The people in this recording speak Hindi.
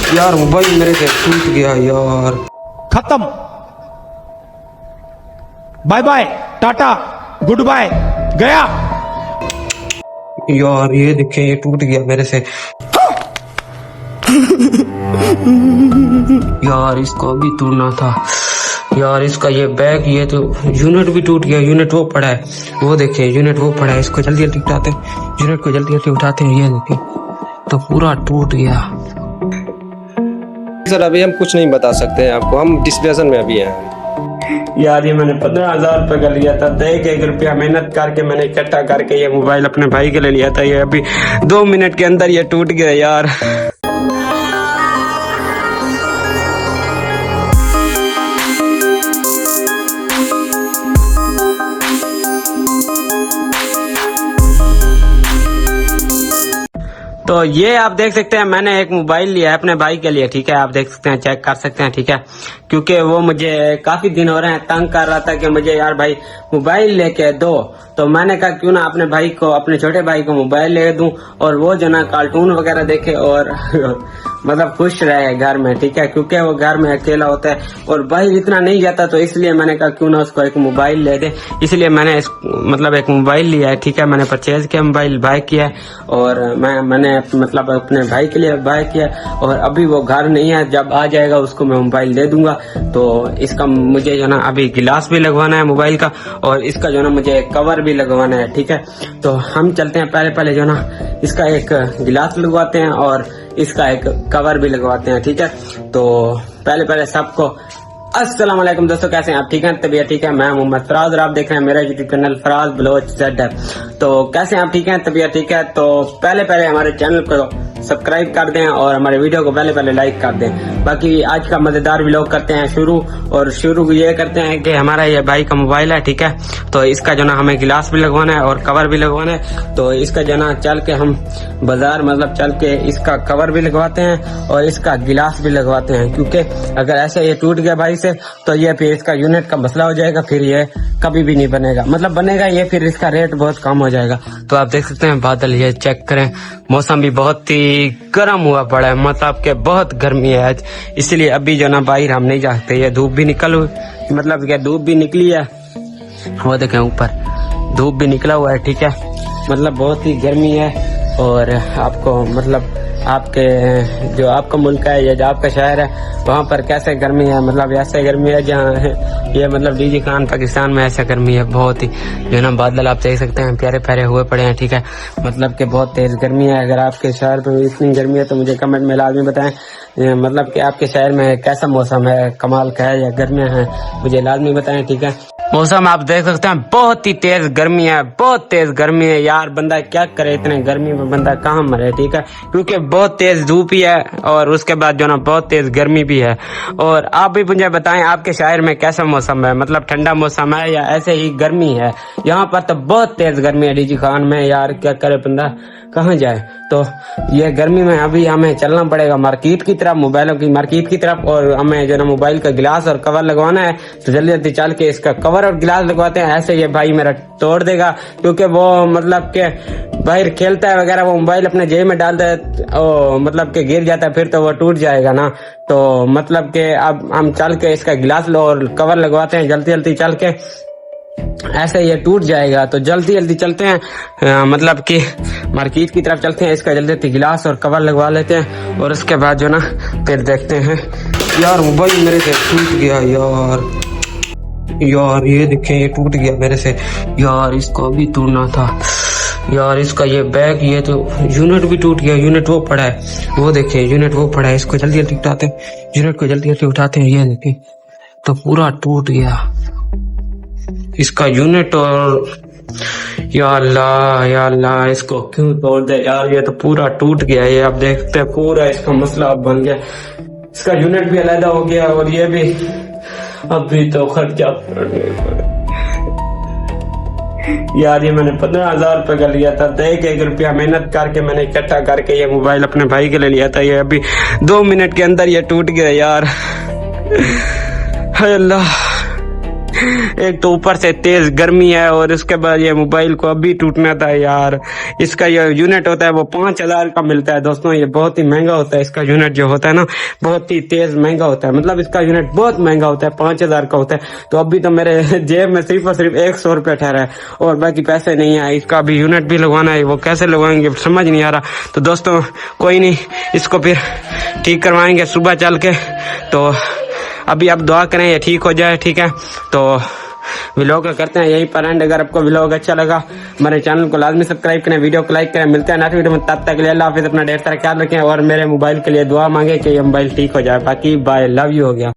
यार मोबाइल मेरे से टूट गया यार। खत्म, bye bye, tata, goodbye, गया। यार ये देखें, ये टूट गया मेरे से। यार इसको भी तोड़ना था यार। इसका ये बैग, ये तो यूनिट भी टूट गया। यूनिट वो पड़ा है, वो देखें, यूनिट वो पड़ा है। इसको जल्दी जल्दी उठाते हैं, यूनिट को जल्दी जल्दी उठाते हैं। ये देखें, तो पूरा टूट गया। सर अभी हम कुछ नहीं बता सकते हैं आपको, हम डिस्कशन में अभी हैं। यार ये मैंने 15,000 रुपए का लिया था। 1 रुपया मेहनत करके मैंने इकट्ठा करके ये मोबाइल अपने भाई के लिए लिया था। ये अभी 2 मिनट के अंदर ये टूट गया यार। तो ये आप देख सकते हैं, मैंने एक मोबाइल लिया है अपने भाई के लिए, ठीक है। आप देख सकते हैं, चेक कर सकते हैं, ठीक है। क्योंकि वो मुझे काफी दिन हो रहे हैं तंग कर रहा था कि मुझे यार भाई मोबाइल लेके दो। तो मैंने कहा क्यों ना अपने भाई को, अपने छोटे भाई को मोबाइल ले दूं और वो जो ना कार्टून वगैरह देखे और मतलब खुश रहे घर में, ठीक है। क्योंकि वो घर में अकेला होता है और भाई इतना नहीं जाता, तो इसलिए मैंने कहा क्यों ना उसको एक मोबाइल ले दे। इसलिए मैंने मतलब एक मोबाइल लिया है, ठीक है। मैंने परचेज किया, मोबाइल बाय किया है और मैंने मतलब अपने भाई के लिए बाय किया। और अभी वो घर नहीं है, जब आ जाएगा उसको मैं मोबाइल दे दूंगा। तो इसका मुझे जो ना अभी गिलास भी लगवाना है मोबाइल का, और इसका जो ना मुझे कवर भी लगवाना है, ठीक है। तो हम चलते हैं, पहले जो ना इसका एक गिलास लगवाते हैं और इसका एक कवर भी लगवाते हैं, ठीक है। तो पहले सबको अस्सलाम वालेकुम दोस्तों, कैसे हैं आप? ठीक है, तबीयत ठीक है। मैं मोहम्मद फराज और आप देख रहे हैं मेरा YouTube channel Faraz Baloch Z. तो कैसे हैं आप? ठीक है, तबीयत ठीक है। तो पहले हमारे चैनल को सब्सक्राइब कर दें और हमारे वीडियो को पहले लाइक कर दें। बाकी आज का मजेदार व्लॉग करते हैं शुरू ये करते हैं कि हमारा ये भाई का मोबाइल है, ठीक है। तो इसका जो ना हमें गिलास भी लगवाना है और कवर भी लगवाना है। तो इसका जो ना चल के हम बाजार मतलब चल के इसका कवर भी लगवाते हैं और इसका गिलास भी लगवाते हैं। क्योंकि अगर ऐसे ये टूट गया भाई से, तो ये फिर इसका यूनिट का मसला हो जाएगा, फिर ये कभी भी नहीं बनेगा। मतलब बनेगा ये, फिर इसका रेट बहुत कम हो जाएगा। तो आप देख सकते हैं बादल, ये चेक करें, मौसम भी बहुत ही गर्म हुआ पड़ा है, मतलब के बहुत गर्मी है आज। इसलिए अभी जो ना बाहर हम नहीं जा सकते। ये धूप भी मतलब क्या धूप भी निकली है, वो देखें ऊपर धूप भी निकला हुआ है, ठीक है। मतलब बहुत ही गर्मी है। और आपको मतलब आपके जो आपका मुल्क है या जो आपका शहर है वहाँ पर कैसे गर्मी है, मतलब ऐसे गर्मी है जहाँ ये मतलब डीजी खान पाकिस्तान में ऐसा गर्मी है। बहुत ही जो ना बादल आप देख सकते हैं प्यारे प्यारे हुए पड़े हैं, ठीक है। मतलब कि बहुत तेज गर्मी है। अगर आपके शहर में इतनी गर्मी है तो मुझे कमेंट में लाजमी बताएं, मतलब कि आपके शहर में कैसा मौसम है, कमाल का है या गर्मियाँ हैं, मुझे लाजमी बताएं, ठीक है। मौसम आप देख सकते हैं बहुत ही तेज गर्मी है, बहुत तेज गर्मी है यार। बंदा क्या करे, इतने गर्मी में बंदा कहाँ मरे, ठीक है। क्योंकि बहुत तेज धूप ही है और उसके बाद जो ना बहुत तेज गर्मी भी है। और आप भी मुझे बताएं आपके शहर में कैसा मौसम है, मतलब ठंडा मौसम है या ऐसे ही गर्मी है। यहाँ पर तो बहुत तेज गर्मी है डीजी खान में यार, क्या करे बंदा, कहाँ जाए। तो ये गर्मी में अभी हमें चलना पड़ेगा मार्केट की तरफ, मोबाइलों की मार्केट की तरफ, और हमें जो ना मोबाइल का गिलास और कवर लगवाना है। तो जल्दी जल्दी चल के इसका कवर और गिलास लगवाते हैं। ऐसे ये भाई मेरा तोड़ देगा, क्योंकि वो मतलब के बाहर खेलता है वगैरह, वो मोबाइल अपने जेब में डालता है, मतलब के गिर जाता है, फिर तो वो टूट जाएगा ना। तो मतलब के अब हम चल के इसका गिलास और कवर लगवाते हैं, जल्दी जल्दी चल के, ऐसे ये टूट जाएगा। तो जल्दी जल्दी चलते हैं, मतलब कि मार्केट की तरफ चलते हैं। इसका जल्दी जल्दी गिलास और कवर लगवा लेते हैं और उसके बाद जो ना फिर देखते हैं। यार मोबाइल मेरे से टूट गया यार ये देखें, ये टूट गया मेरे से यार। इसको भी तोड़ना था यार। इसका ये बैग, ये तो यूनिट भी टूट गया। यूनिट वो पड़ा है, वो देखें, यूनिट वो पड़ा है। इसको जल्दी जल्दी उठाते हैं, यूनिट को जल्दी जल्दी उठाते हैं। ये देखें, तो पूरा टूट गया इसका यूनिट। और या अल्लाह इसको क्यों तोड़ दे यार, ये तो पूरा टूट गया। ये आप देखते हैं पूरा इसका मसला अब बन गया। इसका यूनिट भी अलग हो गया और ये भी अभी तो खर्चा यार। ये मैंने 15,000 रुपए का लिया था। 1 रुपया मेहनत करके मैंने इकट्ठा करके ये मोबाइल अपने भाई के लिए लिया था। ये अभी 2 मिनट के अंदर ये टूट गया यार। हाय अल्लाह। एक तो ऊपर से तेज गर्मी है और उसके बाद ये मोबाइल को अभी टूटना था यार। इसका ये यूनिट होता है वो 5,000 का मिलता है दोस्तों। ये बहुत ही महंगा होता है, इसका यूनिट जो होता है ना बहुत ही तेज महंगा होता है। मतलब इसका यूनिट बहुत महंगा होता है, 5,000 का होता है। तो अभी तो मेरे जेब में सिर्फ और सिर्फ 100 रुपया ठहरा है और बाकी पैसे नहीं है। इसका अभी यूनिट भी लगवाना है, वो कैसे लगवाएंगे समझ नहीं आ रहा। तो दोस्तों कोई नहीं, इसको फिर ठीक करवाएंगे सुबह चल के। तो अभी आप दुआ करें ये ठीक हो जाए, ठीक है। तो व्लॉग करते हैं यहीं पर एंड। अगर आपको व्लॉग अच्छा लगा हमारे चैनल को लाजमी सब्सक्राइब करें, वीडियो को लाइक करें। मिलते हैं नेक्स्ट वीडियो में, तब तक के लिए अल्लाह हाफिज़। अपना ढेर सारा ख्याल रखें और मेरे मोबाइल के लिए दुआ मांगे कि ये मोबाइल ठीक हो जाए। बाकी बाय, लव यू हो गया।